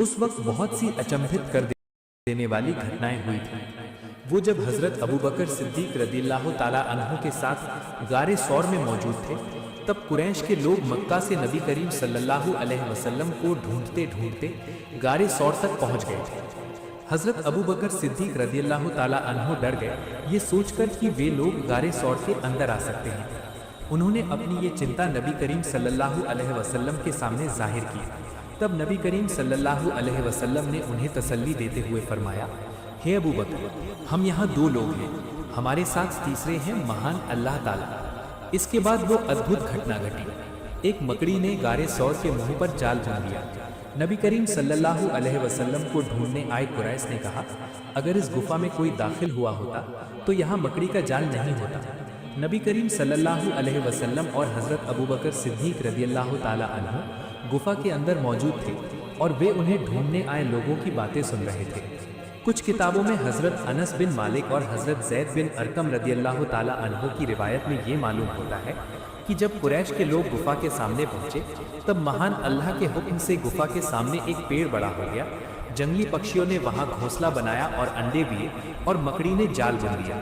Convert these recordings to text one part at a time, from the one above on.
उस वक्त बहुत सी अचंभित कर देने वाली घटनाएं हुई थी। वो जब हजरत अबू बकर सिद्दीक रदियल्लाहु ताला अन्हु के साथ गारे सौर में मौजूद थे, तब कुरैश के लोग मक्का से नबी करीम सल्लल्लाहु अलैहि वसल्लम को ढूंढते ढूंढते गारे सौर तक पहुंच गए थे। हजरत अबू बकर सिद्दीक रदियल्लाहु ताला अन्हु डर गए, ये सोचकर कि वे लोग गारे सौर के अंदर आ सकते हैं। उन्होंने अपनी ये चिंता नबी करीम सल्लल्लाहु अलैहि वसल्लम के सामने जाहिर की। तब नबी करीम सल्लल्लाहु अलैहि वसल्लम ने उन्हें तसल्ली देते हुए फरमाया, हे अबू बकर, हम यहाँ दो लोग हैं, हमारे साथ तीसरे हैं महान अल्लाह ताला। इसके बाद वो अद्भुत घटना घटी। एक मकड़ी ने गारे सौर के मुंह पर जाल बुन दिया। नबी करीम सल्लल्लाहु अलैहि वसल्लम को ढूंढने आए कुरैश ने कहा, अगर इस गुफा में कोई दाखिल हुआ होता तो यहाँ मकड़ी का जाल नहीं होता। नबी करीम सल्लल्लाहु अलैहि वसल्लम और हजरत अबू बकर सिद्दीक रदियल्लाहु ताला अन्हु गुफा के अंदर मौजूद थे और वे उन्हें ढूंढने आए लोगों की बातें सुन रहे थे। कुछ किताबों में हजरत अनस बिन मालिक और हजरत जैद बिन अरकम रदियल्लाहु ताला अन्हु की रिवायत में ये मालूम होता है कि जब कुरैश के लोग गुफा के सामने पहुंचे, तब महान अल्लाह के हुक्म से गुफा के सामने एक पेड़ बड़ा हो गया। जंगली पक्षियों ने वहां घोंसला बनाया और अंडे दिए और मकड़ी ने जाल बुन दिया।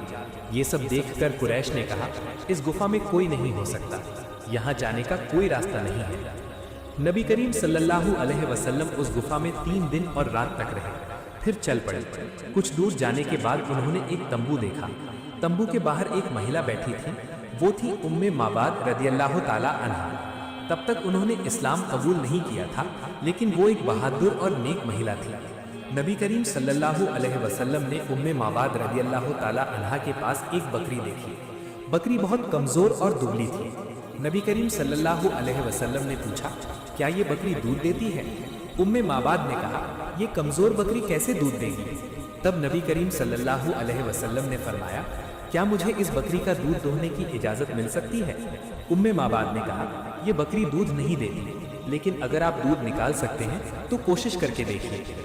ये सब देखकर कुरैश ने कहा, इस गुफा में कोई नहीं हो सकता, यहाँ जाने का कोई रास्ता नहीं है। नबी करीम सल्लल्लाहु अलैहि वसल्लम उस गुफा में 3 दिन और रात तक रहे, फिर चल पड़े। कुछ दूर जाने के बाद उन्होंने एक तंबू देखा। तंबू के बाहर एक महिला बैठी थी, वो थी उम्मे माबाद रदियल्लाहु ताला अन्हा। तब तक उन्होंने इस्लाम कबूल नहीं किया था, लेकिन वो एक बहादुर और नेक महिला थी। नबी करीम सल्लल्लाहु अलैहि वसल्लम ने उम्मे माबाद रदियल्लाहु ताला अन्हा के पास एक बकरी देखी। बकरी बहुत कमजोर और दुबली थी। नबी करीम सल्लल्लाहु अलैहि वसल्लम ने पूछा, क्या ये बकरी दूध देती है? उम्मे माबाद ने कहा, ये कमजोर बकरी कैसे दूध देगी? तब नबी करीम सल्लल्लाहु अलैहि वसल्लम ने फरमाया, क्या मुझे इस बकरी का दूध दोहने की इजाजत मिल सकती है? उम्मे माबाद ने कहा, ये बकरी दूध नहीं देती, लेकिन अगर आप दूध निकाल सकते हैं तो कोशिश करके देखिए।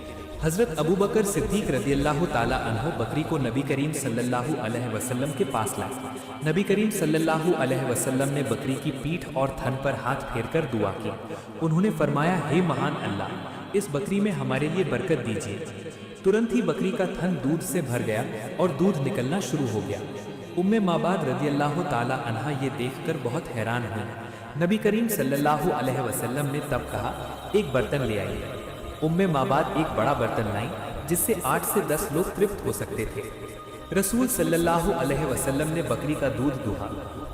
हजरत अबू बकर सिद्दीक रदियल्लाहु ताला अन्हु बकरी को नबी करीम सल्लल्लाहु अलैहि वसल्लम के पास लाए। नबी करीम सल्लल्लाहु अलैहि वसल्लम ने बकरी की पीठ और थन पर हाथ फेरकर दुआ की। उन्होंने फरमाया, हे महान अल्लाह, इस बकरी में हमारे लिए बरकत दीजिए। तुरंत ही बकरी का थन दूध से भर गया और दूध निकलना शुरू हो गया। उम्मे माबाद रदियल्लाहु ताला अन्हा ये देखकर बहुत हैरान हुई। नबी करीम सल्लल्लाहु अलैहि वसल्लम ने तब कहा, एक बर्तन ले आइए। उम्मे माबाद एक बड़ा बर्तन लाई, जिससे 8 से 10 लोग तृप्त हो सकते थे। रसूल सल्लल्लाहु अलैहि वसल्लम ने बकरी का दूध दुहा।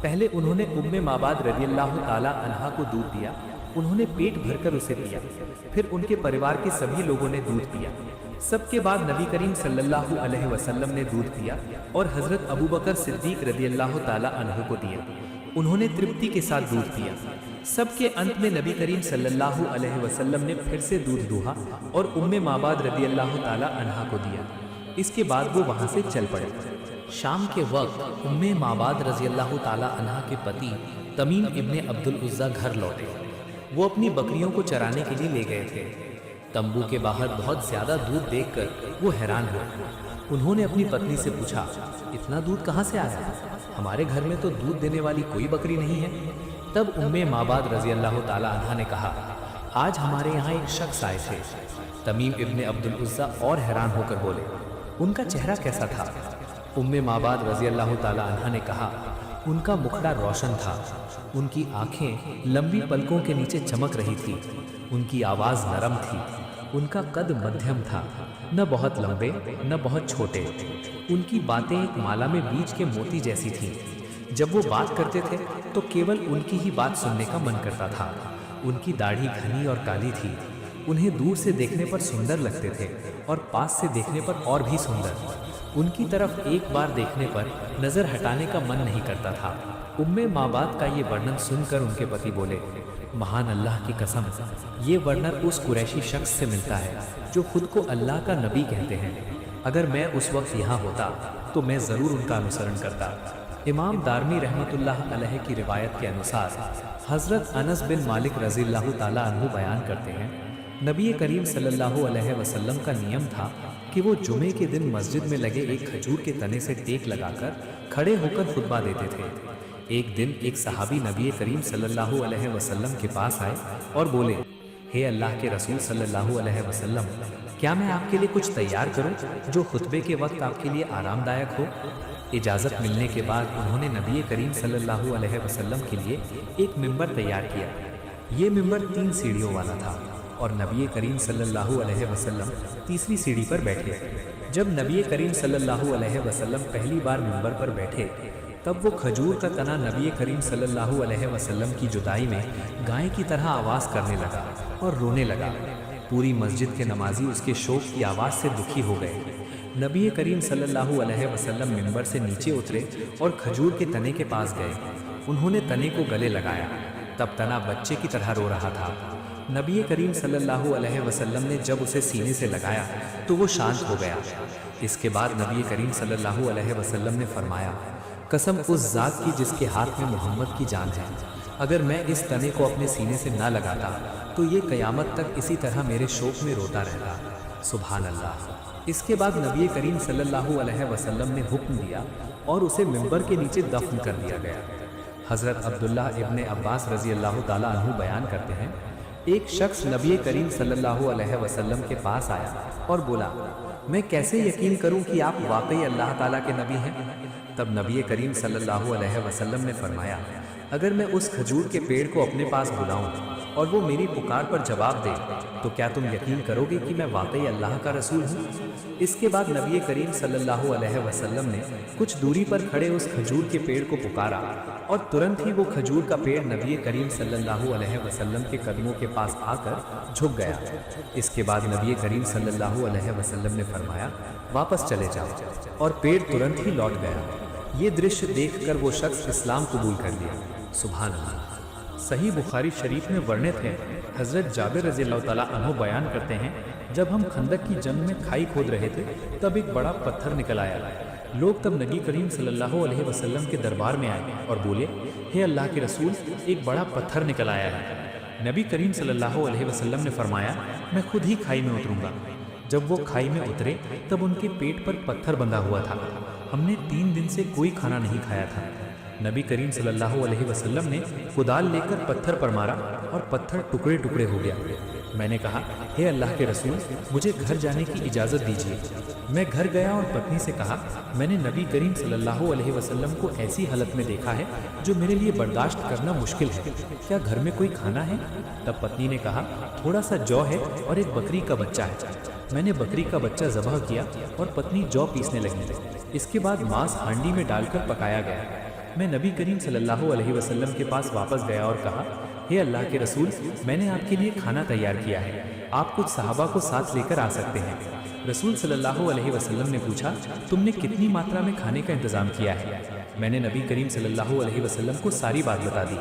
पहले उन्होंने उम्मे माबाद रदियल्लाहु ताला अन्हा को दूध दिया। उन्होंने पेट भरकर उसे पिया। फिर उनके परिवार के सभी लोगों ने दूध पिया। सबके बाद नबी करीम सल्लल्लाहु अलैहि वसल्लम ने दूध पिया और हजरत अबू बकर सिद्दीक रदियल्लाहु ताला अन्हु को दिया। उन्होंने तृप्ति के साथ दूध पिया। सबके अंत में नबी करीम सल्लल्लाहु अलैहि वसल्लम ने फिर से दूध दूहा और उम्मे माबाद रदियल्लाहु ताला अन्हा को दिया। इसके बाद वो वहां से चल पड़े। शाम के वक्त उम्मे माबाद रज़ियल्लाहु ताला अन्हा के पति तमीम इब्ने अब्दुल उज़्ज़ा घर लौटे। वो अपनी बकरियों को चराने के लिए ले गए थे। तंबू के बाहर बहुत ज्यादा दूध देखकर वो हैरान हुए। उन्होंने अपनी पत्नी से पूछा, इतना दूध कहाँ से आया? हमारे घर में तो दूध देने वाली कोई बकरी नहीं है। तब उम्मे माबाद रज़ियल्लाहु ताला अन्हा ने कहा, आज हमारे यहाँ एक शख्स आए थे। तमीम इब्ने अब्दुल उज़्ज़ा और हैरान होकर बोले, उनका चेहरा कैसा था? उम्मे माबाद रज़ियल्लाहु ताला अन्हा ने कहा, उनका मुखड़ा रोशन था, उनकी आंखें लंबी पलकों के नीचे चमक रही थी, उनकी आवाज़ नरम थी, उनका कद मध्यम था, न बहुत लंबे न बहुत छोटे। उनकी बातें एक माला में बीज के मोती जैसी थीं। जब वो बात करते थे तो केवल उनकी ही बात सुनने का मन करता था। उनकी दाढ़ी घनी और काली थी। उन्हें दूर से देखने पर सुंदर लगते थे और पास से देखने पर और भी सुंदर। उनकी तरफ एक बार देखने पर नजर हटाने का मन नहीं करता था। उम्मे माबाद का ये वर्णन सुनकर उनके पति बोले, महान अल्लाह की कसम, ये वर्णन उस कुरैशी शख्स से मिलता है जो खुद को अल्लाह का नबी कहते हैं। अगर मैं उस वक्त यहाँ होता तो मैं ज़रूर उनका अनुसरण करता। इमाम दारमी रहमतुल्लाह अलैह की रिवायत के अनुसार हज़रत अनस बिन मालिक रज़ियल्लाहु ताला अन्हु बयान करते हैं, नबी करीम सल्लल्लाहु अलैहि वसल्लम का नियम था कि वो जुमे के दिन मस्जिद में लगे एक खजूर के तने से टेक लगाकर खड़े होकर खुतबा देते थे। एक दिन एक सहाबी नबी करीम सल्लल्लाहु अलैहि वसल्लम के पास आए और बोले, हे अल्लाह के रसूल सल्लल्लाहु अलैहि वसल्लम, क्या मैं आपके लिए कुछ तैयार करूं जो खुतबे के वक्त आपके लिए आरामदायक हो? इजाज़त मिलने के बाद उन्होंने नबी करीम सल्लल्लाहु अलैहि वसल्लम के लिए एक मिंबर तैयार किया। ये मिंबर 3 सीढ़ियों वाला था और नबी करीम सल्लल्लाहु अलैहि वसल्लम तीसरी सीढ़ी पर बैठे। जब नबी करीम सल्लल्लाहु अलैहि वसल्लम पहली बार मिंबर पर बैठे तब वो खजूर का तना नबी करीम सल्लल्लाहु अलैहि वसल्लम की जुदाई में गाय की तरह आवाज़ करने लगा और रोने लगा। पूरी मस्जिद के नमाजी उसके शोक की आवाज़ से दुखी हो गए। नबी करीम सल्लल्लाहु अलैहि वसल्लम मिंबर से नीचे उतरे और खजूर के तने के पास गए। उन्होंने तने को गले लगाया, तब तना बच्चे की तरह रो रहा था। नबी करीम सल्लल्लाहु अलैहि वसल्लम ने जब उसे सीने से लगाया तो वो शांत हो गया। इसके बाद नबी करीम सल्लल्लाहु अलैहि वसल्लम ने फरमाया, कसम उस ज़ात की जिसके हाथ में मोहम्मद की जान है, अगर मैं इस तने को अपने सीने से ना लगाता तो ये क़यामत तक इसी तरह मेरे शोक में रोता रहता। सुभान अल्लाह। इसके बाद नबी करीम सल्लल्लाहु अलैहि वसल्लम ने हुक्म दिया और उसे मिंबर के नीचे दफन कर दिया गया। हज़रत अब्दुल्ला इब्ने अब्बास रज़ी अल्लाह ताला अन्हु बयान करते हैं, एक शख्स नबी करीम सल्लल्लाहु अलैहि वसल्लम के पास आया और बोला, मैं कैसे यकीन करूं कि आप वाकई अल्लाह ताला के नबी हैं? तब नबी करीम सल्लल्लाहु अलैहि वसल्लम ने फरमाया, अगर मैं उस खजूर के पेड़ को अपने पास बुलाऊं और वो मेरी पुकार पर जवाब दे तो क्या तुम यकीन करोगे कि मैं वाकई अल्लाह का रसूल हूँ? इसके बाद नबी करीम सल्लल्लाहु अलैहि वसल्लम ने कुछ दूरी पर खड़े उस खजूर के पेड़ को पुकारा और तुरंत ही वो खजूर का पेड़ नबी करीम सल्लल्लाहु अलैहि वसल्लम के कदमों के पास आकर झुक गया। इसके बाद नबी करीम सल्लल्लाहु अलैहि वसल्लम ने फरमाया, वापस चले जाओ, और पेड़ तुरंत ही लौट गया। ये दृश्य देखकर वो शख्स इस्लाम कबूल कर लिया। सुभान अल्लाह। सही बुखारी शरीफ में वर्णित है, हज़रत जाबिर रज़ी अल्लाह ताला अन्हु बयान करते हैं, जब हम खंदक की जंग में खाई खोद रहे थे तब एक बड़ा पत्थर निकल आया। लोग तब नबी करीम सल्लल्लाहु अलैहि वसल्लम के दरबार में आए और बोले, हे अल्लाह के रसूल, एक बड़ा पत्थर निकल आया है। नबी करीम सल्लल्लाहु अलैहि वसल्लम ने फरमाया, मैं खुद ही खाई में उतरूंगा। जब वो खाई में उतरे तब उनके पेट पर पत्थर बंधा हुआ था। हमने 3 दिन से कोई खाना नहीं खाया था। नबी करीम सल्लल्लाहु अलैहि वसल्लम ने कुदाल लेकर पत्थर पर मारा और पत्थर टुकड़े टुकड़े हो गया। मैंने कहा, हे अल्लाह के रसूल, मुझे घर जाने की इजाज़त दीजिए। मैं घर गया और पत्नी से कहा, मैंने नबी करीम सल्लल्लाहु अलैहि वसल्लम को ऐसी हालत में देखा है जो मेरे लिए बर्दाश्त करना मुश्किल है, क्या घर में कोई खाना है? तब पत्नी ने कहा, थोड़ा सा जौ है और एक बकरी का बच्चा है। मैंने बकरी का बच्चा ज़बह किया और पत्नी जौ पीसने लगी। इसके बाद मांस हांडी में डालकर पकाया गया। मैं नबी करीम सल्लल्लाहु अलैहि वसल्लम के पास वापस गया और कहा, हे अल्लाह के रसूल, मैंने आपके लिए खाना तैयार किया है, आप कुछ सहाबा को साथ लेकर आ सकते हैं। रसूल सल्लल्लाहु अलैहि वसल्लम ने पूछा, तुमने कितनी मात्रा में खाने का इंतज़ाम किया है? मैंने नबी करीम सल्लल्लाहु अलैहि वसल्लम को सारी बात बता दी।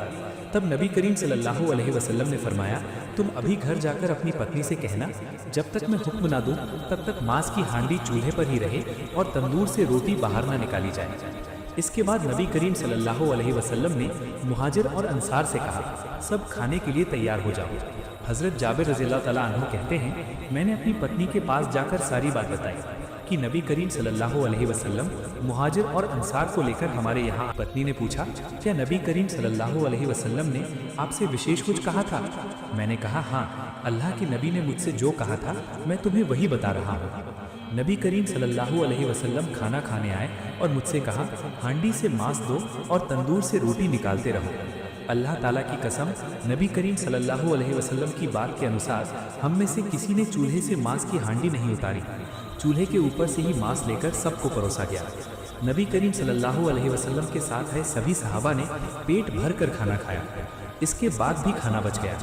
तब नबी करीम सल्लल्लाहु अलैहि वसल्लम ने फरमाया, तुम अभी घर जाकर अपनी पत्नी से कहना, जब तक मैं हुक्म ना दूं तब तक मांस की हांडी चूल्हे पर ही रहे और तंदूर से रोटी बाहर ना निकाली जाए। इसके बाद नबी करीम सल्लल्लाहु अलैहि वसल्लम ने मुहाजिर और अंसार से कहा, सब खाने के लिए तैयार हो जाओ। हज़रत जाबिर रज़ी अल्लाह ताला अन्हु कहते हैं, मैंने अपनी पत्नी के पास जाकर सारी बात बताई कि नबी करीम सल्लल्लाहु अलैहि वसल्लम मुहाजिर और अंसार को लेकर हमारे यहाँ। पत्नी ने पूछा, क्या नबी करीम सल्लल्लाहु अलैहि वसल्लम ने आपसे विशेष कुछ कहा था? मैंने कहा, हाँ, अल्लाह के नबी ने मुझसे जो कहा था मैं तुम्हें वही बता रहा हूँ। नबी करीम सल्लल्लाहु अलैहि वसल्लम खाना खाने आए और मुझसे कहा, हांडी से मांस दो और तंदूर से रोटी निकालते रहो। अल्लाह ताला की कसम, नबी करीम सल्लल्लाहु अलैहि वसल्लम की बात के अनुसार हम में से किसी ने चूल्हे से मांस की हांडी नहीं उतारी। चूल्हे के ऊपर से ही मांस लेकर सबको परोसा गया। नबी करीम सल्लल्लाहु अलैहि वसल्लम के साथ आए सभी सहाबा ने पेट भर कर खाना खाया। इसके बाद भी खाना बच गया।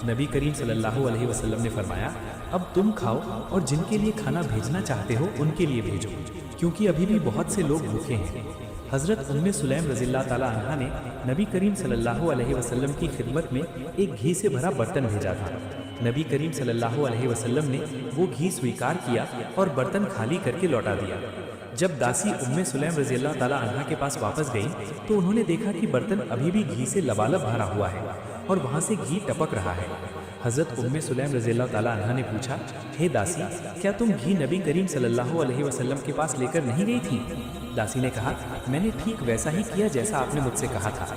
नबी करीम सल्लल्लाहु अलैहि वसल्लम ने फरमाया, अब तुम खाओ और जिनके लिए खाना भेजना चाहते हो उनके लिए भेजो, क्योंकि अभी भी बहुत से लोग भूखे हैं। हज़रत उम्मे सुलैम रज़ियल्लाहु ताला अन्हा ने नबी करीम सल्लल्लाहु अलैहि वसल्लम की खिदमत में एक घी से भरा बर्तन भेजा था। नबी करीम सल्लल्लाहु अलैहि वसल्लम ने वो घी स्वीकार किया और बर्तन खाली करके लौटा दिया। जब दासी उम्मे सुलैम रज़ियल्लाहु ताला अन्हा के पास वापस गई तो उन्होंने देखा कि बर्तन अभी भी घी से लबालब भरा हुआ है और वहाँ से घी टपक रहा है। हज़रत उम्मे सुलैम रज़ियल्लाहु ताला अन्हा ने पूछा, हे दासी, क्या तुम घी नबी करीम सल्लल्लाहु अलैहि वसल्लम के पास लेकर नहीं गई थी? दासी ने कहा, मैंने ठीक वैसा ही किया जैसा आपने मुझसे कहा था।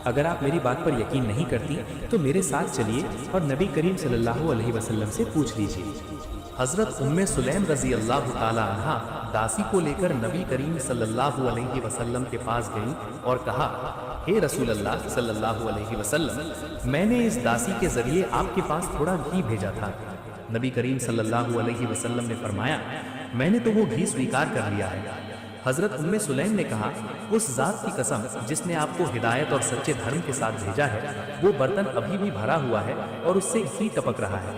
अगर आप मेरी बात पर यकीन नहीं करती तो मेरे साथ चलिए और नबी करीम सल्लल्लाहु अलैहि वसल्लम से पूछ लीजिए। हजरत उम्मे सुलैम रजी अल्लाह ताला अन्हा दासी को लेकर नबी करीम सल्लल्लाहु अलैहि वसल्लम के पास गईं और कहा, हे रसूल अल्लाह सल्लल्लाहु अलैहि वसल्लम, मैंने इस दासी के जरिए आपके पास थोड़ा घी भेजा था। नबी करीम सल्लल्लाहु अलैहि वसल्लम ने फरमाया, मैंने तो वो घी स्वीकार कर लिया है। हजरत उम्मे सुलैम ने कहा, उस जात की कसम जिसने आपको हिदायत और सच्चे धर्म के साथ भेजा है, वो बर्तन अभी भी भरा हुआ है और उससे घी टपक रहा है।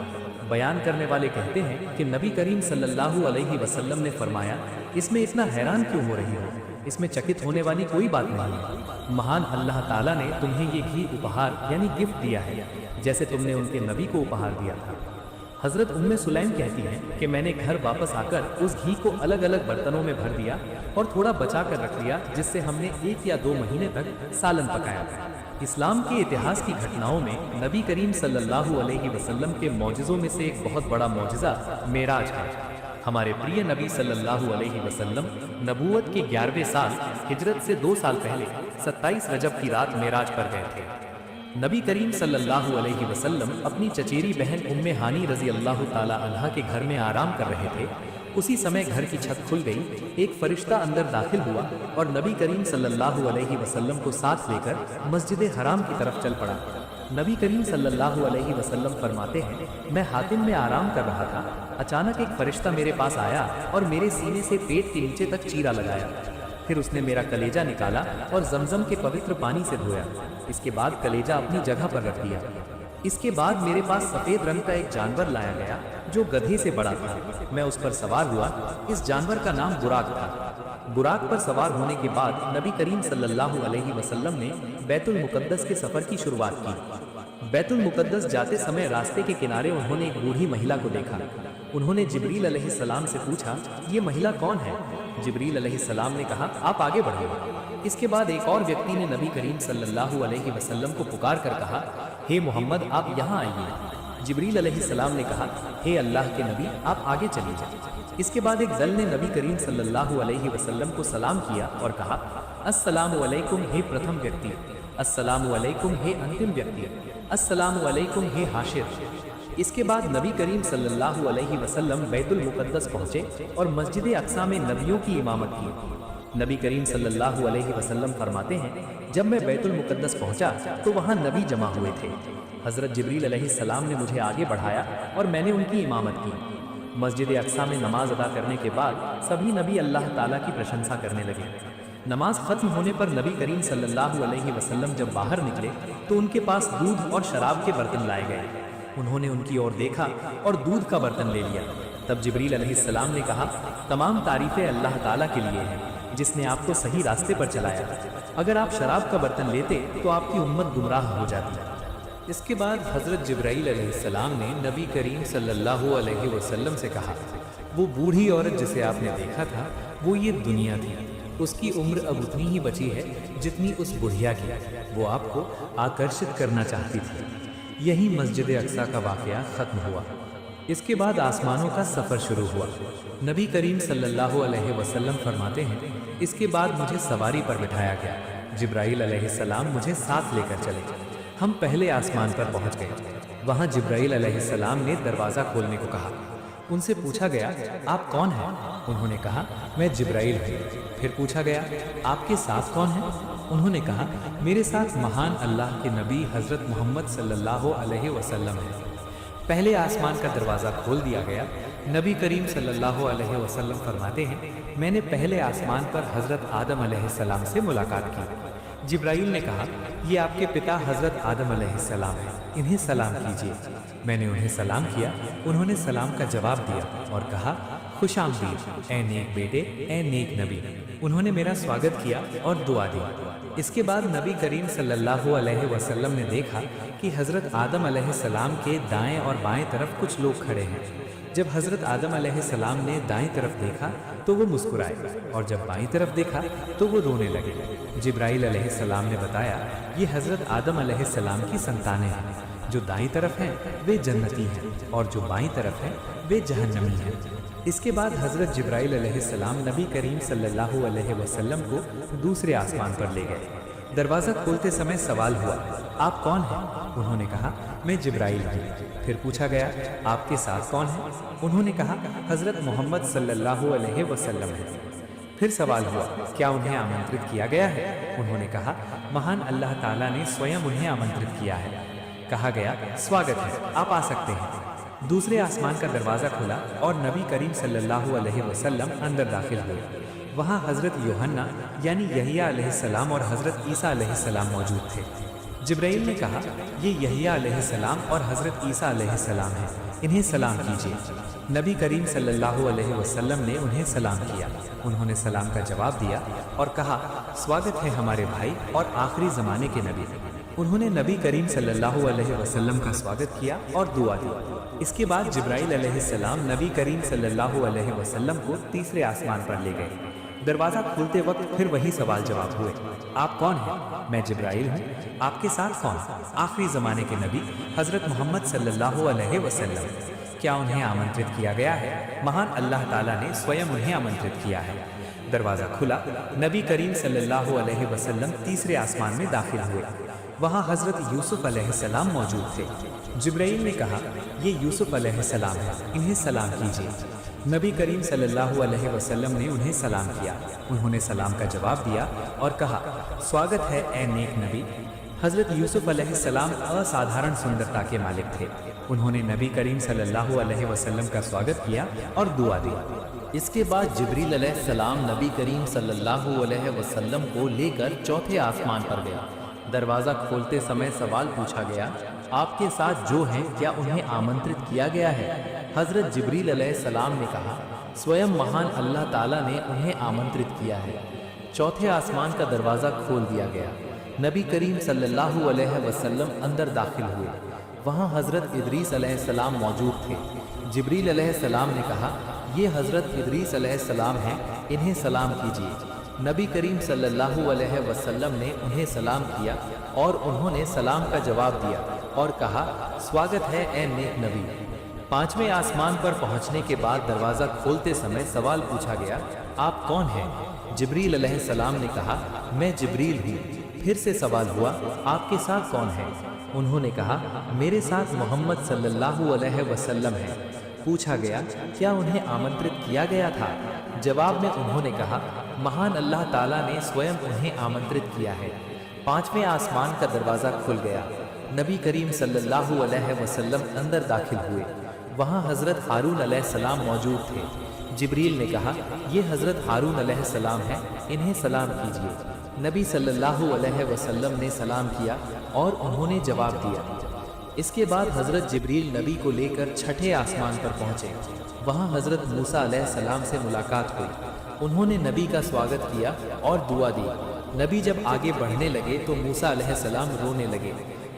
बयान करने वाले कहते हैं कि नबी करीम सल्लल्लाहु अलैहि वसल्लम ने फरमाया, इसमें इतना हैरान क्यों हो रही हो? इसमें चकित होने वाली कोई बात नहीं है। महान अल्लाह ताला ने तुम्हें ये घी उपहार यानी गिफ्ट दिया है, जैसे तुमने उनके नबी को उपहार दिया था। हजरत उम्मे सुलैम कहती हैं कि मैंने घर वापस आकर उस घी को अलग अलग बर्तनों में भर दिया और थोड़ा बचा कर रख लिया, जिससे हमने 1 या 2 महीने तक सालन पकाया था। इस्लाम के इतिहास की घटनाओं में नबी करीम सल्लल्लाहु अलैहि वसल्लम के मौजिज़ों में से एक बहुत बड़ा मौजिज़ा मेराज है। हमारे प्रिय नबी सल्लल्लाहु अलैहि वसल्लम नबूवत के 11वें साल हिजरत से 2 साल पहले 27 रजब की रात मेराज पर गए थे। नबी करीम सल्लल्लाहु अलैहि वसल्लम अपनी चचेरी बहन उम्मे हानी रजी अल्लाह ताला अन्हा के घर में आराम कर रहे थे। उसी समय घर की छत खुल गई, एक फरिश्ता अंदर दाखिल हुआ और नबी करीम सल्लल्लाहु अलैहि वसल्लम को साथ लेकर मस्जिद हराम की तरफ चल पड़ा। नबी करीम सल्लल्लाहु अलैहि वसल्लम फरमाते हैं, मैं हातिम में आराम कर रहा था, अचानक एक फरिश्ता मेरे पास आया और मेरे सीने से पेट के नीचे तक चीरा लगाया। फिर उसने मेरा कलेजा निकाला और जमजम के पवित्र पानी से धोया। इसके बाद कलेजा अपनी जगह पर रख दिया। इसके बाद मेरे पास सफेद रंग का एक जानवर लाया गया जो गधे से बड़ा था। मैं उस पर सवार हुआ। इस जानवर का नाम बुराक था। बुराक पर सवार होने के बाद नबी करीम सल्लल्लाहु अलैहि वसल्लम ने बैतुल मुकद्दस के सफर की शुरुआत की। बैतुल मुकद्दस जाते समय रास्ते के किनारे उन्होंने एक बूढ़ी महिला को देखा। उन्होंने जिब्रील अलैहिस्सलाम से पूछा, ये महिला कौन है? जिब्रील अलैहिस्सलाम ने कहा, आप आगे बढ़िए। इसके बाद एक और व्यक्ति ने नबी करीम सल्लल्लाहु अलैहि वसल्लम को पुकार कर कहा, हे मोहम्मद, आप यहाँ आइए। जिब्रील अलैहिस्सलाम ने कहा, हे अल्लाह के नबी, आप आगे चलिए। इसके बाद एक दल ने नबी करीम सल्लल्लाहु अलैहि वसल्लम को सलाम किया और कहा, अस्सलामु अलैकुम हे प्रथम व्यक्ति, अस्सलामु अलैकुम हे अंतिम व्यक्ति, अस्सलामु अलैकुम हे हाशिर। इसके बाद नबी करीम सल्लल्लाहु अलैहि वसल्लम बैतुल मुकद्दस पहुँचे और मस्जिद अक्सा में नबियों की इमामत की। नबी करीम सल्लल्लाहु अलैहि वसल्लम फरमाते हैं, जब मैं बैतुल मुकद्दस पहुंचा तो वहां नबी जमा हुए थे। हजरत जिब्रील अलैहिस्सलाम ने मुझे आगे बढ़ाया और मैंने उनकी इमामत की। मस्जिद अक्सा में नमाज अदा करने के बाद सभी नबी अल्लाह ताला की प्रशंसा करने लगे। नमाज खत्म होने पर नबी करीम सल्लल्लाहु अलैहि वसल्लम जब बाहर निकले तो उनके पास दूध और शराब के बर्तन लाए गए। उन्होंने उनकी ओर देखा और दूध का बर्तन ले लिया। तब जिब्रील अलैहिस्सलाम ने कहा, तमाम तारीफें अल्लाह ताला के लिए हैं जिसने आपको सही रास्ते पर चलाया। अगर आप शराब का बर्तन लेते तो आपकी उम्मत गुमराह हो जाती। इसके बाद हजरत जिब्राइल अलैहिस्सलाम ने नबी करीम सल्लल्लाहु अलैहि वसल्लम से कहा, वो बूढ़ी औरत जिसे आपने देखा था वो ये दुनिया थी। उसकी उम्र अब उतनी ही बची है जितनी उस बुढ़िया की। वो आपको आकर्षित करना चाहती थी। यही मस्जिद अक्सा का वाक़या ख़त्म हुआ। इसके बाद आसमानों का सफ़र शुरू हुआ। नबी करीम सल्लल्लाहु अलैहि वसल्लम फरमाते हैं, इसके बाद मुझे सवारी पर बिठाया गया। जिब्राइल अलैहिस्सलाम मुझे साथ लेकर चले। हम पहले आसमान पर पहुंच गए। वहां जिब्राइल अलैहिस्सलाम ने दरवाज़ा खोलने को कहा। उनसे पूछा गया, आप कौन हैं? उन्होंने कहा, मैं जिब्राइल हूँ। फिर पूछा गया, आपके साथ कौन है? उन्होंने कहा, मेरे साथ महान अल्लाह के नबी हज़रत मोहम्मद सल्लल्लाहु अलैहि वसल्लम है। पहले आसमान का दरवाज़ा खोल दिया गया। नबी करीम सल्लल्लाहु अलैहि वसल्लम फरमाते हैं, मैंने पहले आसमान पर हज़रत आदम अलैहिस्सलाम से मुलाकात की। जिब्राइल ने कहा, ये आपके पिता हज़रत आदम अलैहिस्सलाम हैं, इन्हें सलाम कीजिए। मैंने उन्हें सलाम किया। उन्होंने सलाम का जवाब दिया और कहा, खुशामदीद ए नेक बेटे, ए नेक नबी। उन्होंने मेरा स्वागत किया और दुआ दी। इसके बाद नबी करीम सल्लल्लाहु अलैहि वसल्लम ने देखा कि हज़रत आदम अलैहिस्सलाम के दाएं और बाएं तरफ कुछ लोग खड़े हैं। जब हज़रत आदम अलैहिस्सलाम ने दाएं तरफ देखा तो वो मुस्कुराए और जब बाईं तरफ देखा तो वो रोने लगे। जिब्राइल अलैहिस्सलाम ने बताया, ये हज़रत आदम अलैहिस्सलाम की संतानें हैं। जो दाईं तरफ हैं वे जन्नती हैं और जो बाईं तरफ हैं वे जहन्नमी हैं। इसके बाद हज़रत जिब्राइल अलैहिस्सलाम नबी करीम सल्लल्लाहु अलैहि वसल्लम को दूसरे आसमान पर ले गए। दरवाजा खोलते समय सवाल हुआ, आप कौन हैं? उन्होंने कहा, मैं जिब्राइल हूँ। फिर पूछा गया, आपके साथ कौन है? उन्होंने कहा, हजरत मोहम्मद सल्लल्लाहु अलैहि वसल्लम है। फिर सवाल हुआ, क्या उन्हें आमंत्रित किया गया है? उन्होंने कहा, महान अल्लाह ताला ने स्वयं उन्हें आमंत्रित किया है। कहा गया, स्वागत है, आप आ सकते हैं। दूसरे आसमान का दरवाज़ा खुला और नबी करीम सल्लल्लाहु अलैहि वसल्लम अंदर दाखिल हुए। वहाँ हज़रत यूहन्ना यानी यहिया अलैहिस्सलाम और हज़रत ईसा अलैहिस्सलाम मौजूद थे। जिब्राइल ने कहा, ये यहिया अलैहिस्सलाम और हज़रत ईसा अलैहिस्सलाम हैं, इन्हें सलाम कीजिए। नबी करीम सल्लल्लाहु अलैहि वसल्लम ने उन्हें सलाम किया। उन्होंने सलाम का जवाब दिया और कहा, स्वागत है हमारे भाई और आखिरी ज़माने के नबी। उन्होंने नबी करीम सल्लल्लाहु अलैहि वसल्लम का स्वागत किया और दुआ दी। इसके बाद जिब्राइल अलैहिस्सलाम नबी करीम सल्लल्लाहु अलैहि वसल्लम को तीसरे आसमान पर ले गए। दरवाज़ा खोलते वक्त फिर वही सवाल जवाब हुए, आप कौन हैं? मैं जिब्राइल हूँ। आपके साथ कौन? आखिरी ज़माने के नबी हज़रत मोहम्मद सल्लल्लाहु अलैहि वसल्लम। क्या उन्हें आमंत्रित किया गया है? महान अल्लाह ताला ने स्वयं उन्हें आमंत्रित किया है। दरवाज़ा खुला, नबी करीम सल्लल्लाहु अलैहि वसल्लम तीसरे आसमान में दाखिल हुए। वहाँ हज़रत यूसुफ अलैहिस्सलाम मौजूद थे। जिब्राइल ने कहा, ये यूसुफ अलैहिस्सलाम है, इन्हें सलाम कीजिए। नबी करीम सल्लल्लाहु अलैहि वसल्लम ने उन्हें सलाम किया। उन्होंने सलाम का जवाब दिया और कहा, स्वागत है ए नेक नबी। हज़रत यूसुफ अलैहिस्सलाम असाधारण सुंदरता के मालिक थे। उन्होंने नबी करीम सल्लल्लाहु अलैहि वसल्लम का स्वागत किया और दुआ दी। इसके बाद जिब्रील अलैहिस्सलाम नबी करीम सल्लल्लाहु अलैहि वसल्लम को लेकर चौथे आसमान पर गया। दरवाज़ा खोलते समय सवाल पूछा गया, आपके साथ जो हैं क्या उन्हें आमंत्रित किया गया है? हज़रत जिब्रील अलैहिस्सलाम ने कहा, स्वयं महान अल्लाह ताला ने उन्हें आमंत्रित किया है। चौथे आसमान का दरवाज़ा खोल दिया गया। नबी करीम सल्लल्लाहु अलैहि वसल्लम अंदर दाखिल हुए। वहाँ हज़रत इदरीस अलैहिस्सलाम मौजूद थे। जिब्रील अलैहिस्सलाम ने कहा, ये हज़रत इदरीस अलैहिस्सलाम हैं, इन्हें सलाम कीजिए। नबी करीम सल्लल्लाहु अलैहि वसल्लम ने उन्हें सलाम किया और उन्होंने सलाम का जवाब दिया और कहा, स्वागत है ए नेक नबी। पांचवें आसमान पर पहुंचने के बाद दरवाज़ा खोलते समय सवाल पूछा गया, आप कौन हैं? जिब्रील अलैहिस्सलाम ने कहा, मैं जिब्रील हूँ। फिर से सवाल हुआ, आपके साथ कौन है? उन्होंने कहा, मेरे साथ मोहम्मद सल्लल्लाहु अलैहि वसल्लम है। पूछा गया, क्या उन्हें आमंत्रित किया गया था? जवाब में उन्होंने कहा, महान अल्लाह ताला ने स्वयं उन्हें आमंत्रित किया है। पांचवें आसमान का दरवाज़ा खुल गया। नबी करीम सल्लल्लाहु अलैहि वसल्लम अंदर दाखिल हुए। वहाँ हज़रत हारून अलैहिस्सलाम मौजूद थे। जिब्रील ने कहा, ये हज़रत हारून अलैहिस्सलाम हैं, इन्हें सलाम कीजिए। नबी सल्लल्लाहु अलैहि वसल्लम ने सलाम किया और उन्होंने जवाब दिया। इसके बाद हज़रत जिब्रील नबी को लेकर छठे आसमान पर पहुँचे। वहाँ हज़रत मूसा अलैहिस्सलाम से मुलाकात हुई। उन्होंने नबी का स्वागत किया और दुआ दी। नबी जब आगे बढ़ने लगे तो मूसा अलैहिस्सलाम रोने लगे।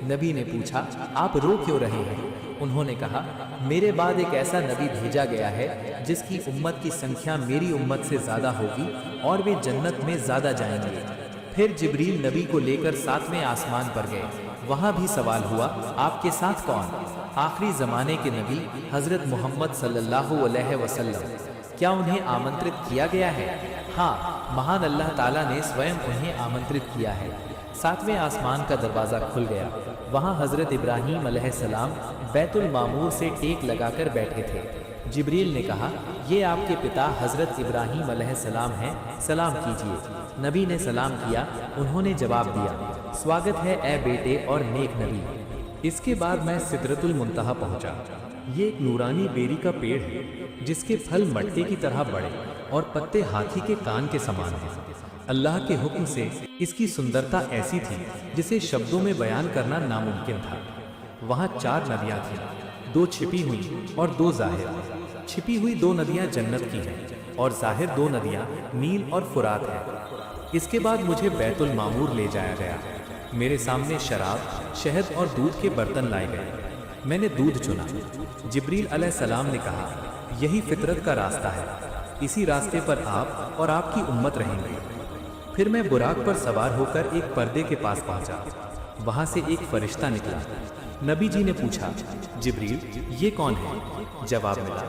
नबी ने पूछा, आप रो क्यों रहे हैं? उन्होंने कहा, मेरे बाद एक ऐसा नबी भेजा गया है जिसकी उम्मत की संख्या मेरी उम्मत से ज़्यादा होगी और वे जन्नत में ज़्यादा जाएंगे। फिर जिब्रील नबी को लेकर सातवें आसमान पर गए। वहाँ भी सवाल हुआ, आपके साथ कौन? आखिरी ज़माने के नबी हज़रत मोहम्मद सल्लल्लाहु अलैहि वसल्लम। क्या उन्हें आमंत्रित किया गया है? हाँ, महान अल्लाह ताला ने स्वयं उन्हें आमंत्रित किया है। सातवें आसमान का दरवाज़ा खुल गया। वहाँ हज़रत इब्राहीम अलैहिस्सलाम बैतुल मामूर से टेक लगाकर बैठे थे। जिब्रील ने कहा, ये आपके पिता हज़रत इब्राहीम अलैहिस्सलाम हैं, सलाम कीजिए। नबी ने सलाम किया। उन्होंने जवाब दिया, स्वागत है ए बेटे और नेक नबी। इसके बाद मैं सिदरतुल मुंतहा पहुंचा। ये एक नूरानी बेरी का पेड़ है जिसके फल मटके की तरह बड़े और पत्ते हाथी के कान के समान हैं। अल्लाह के हुक्म से इसकी सुंदरता ऐसी थी जिसे शब्दों में बयान करना नामुमकिन था। वहाँ 4 नदियाँ थीं, 2 छिपी हुई और 2 ज़ाहिर। छिपी हुई 2 नदियाँ जन्नत की हैं और ज़ाहिर 2 नदियाँ नील और फुरात हैं। इसके बाद मुझे बैतुल मामूर ले जाया गया। मेरे सामने शराब, शहद और दूध के बर्तन लाए गए। मैंने दूध चुना। जिब्रील अलैहिस्सलाम ने कहा, यही फितरत का रास्ता है, इसी रास्ते पर आप और आपकी उम्मत रहेंगे। फिर मैं बुराक पर सवार होकर एक पर्दे के पास पहुंचा। वहां से एक फरिश्ता निकला। नबी जी ने पूछा, जिब्रील ये कौन है? जवाब मिला,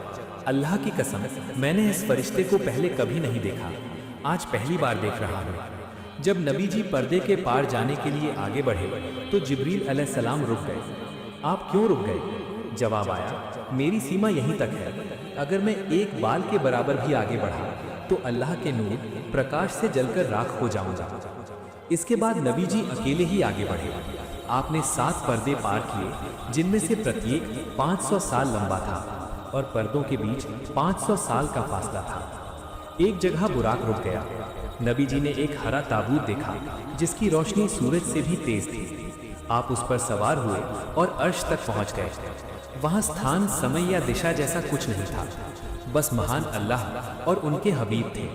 अल्लाह की कसम, मैंने इस फरिश्ते को पहले कभी नहीं देखा, आज पहली बार देख रहा हूँ। जब नबी जी पर्दे के पार जाने के लिए आगे बढ़े तो जिब्रील अलैहिस्सलाम रुक गए। आप क्यों रुक गए? जवाब आया, मेरी सीमा यहीं तक है, अगर मैं एक बाल के बराबर भी आगे बढ़ा तो अल्लाह के नूर प्रकाश से जलकर राख हो जाऊंगा। इसके बाद नबी जी अकेले ही आगे बढ़े। आपने 7 पर्दे पार किए जिनमें से प्रत्येक 500 साल लंबा था और पर्दों के बीच 500 साल का फासला था। एक जगह बुराक रुक गया। नबी जी ने एक हरा ताबूत देखा जिसकी रोशनी सूरज से भी तेज थी। आप उस पर सवार हुए और अर्श तक पहुंच गए। वहां स्थान, समय या दिशा जैसा कुछ नहीं था, बस महान अल्लाह और उनके हबीब थे।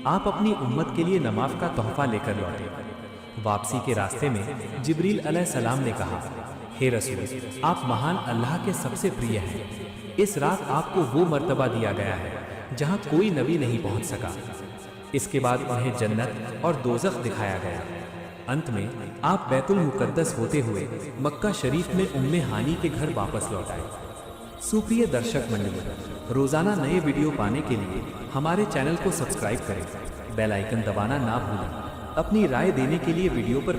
आप अपनी उम्मत के लिए नमाज का तोहफा लेकर लौटे। वापसी के रास्ते में जिब्रील अलैहिस्सलाम ने कहा, हे रसूल, आप महान अल्लाह के सबसे प्रिय हैं। इस रात आपको वो मर्तबा दिया गया है जहां कोई नबी नहीं पहुंच सका। इसके बाद उन्हें जन्नत और दोज़ख दिखाया गया। अंत में आप बैतुल मुकद्दस होते हुए मक्का शरीफ में उम्मे हानी के घर वापस लौट आए। सुप्रिय दर्शक मंडली, रोजाना नए वीडियो पाने के लिए हमारे चैनल को सब्सक्राइब करें, बेल आइकन दबाना ना भूलें। अपनी राय देने के लिए वीडियो पर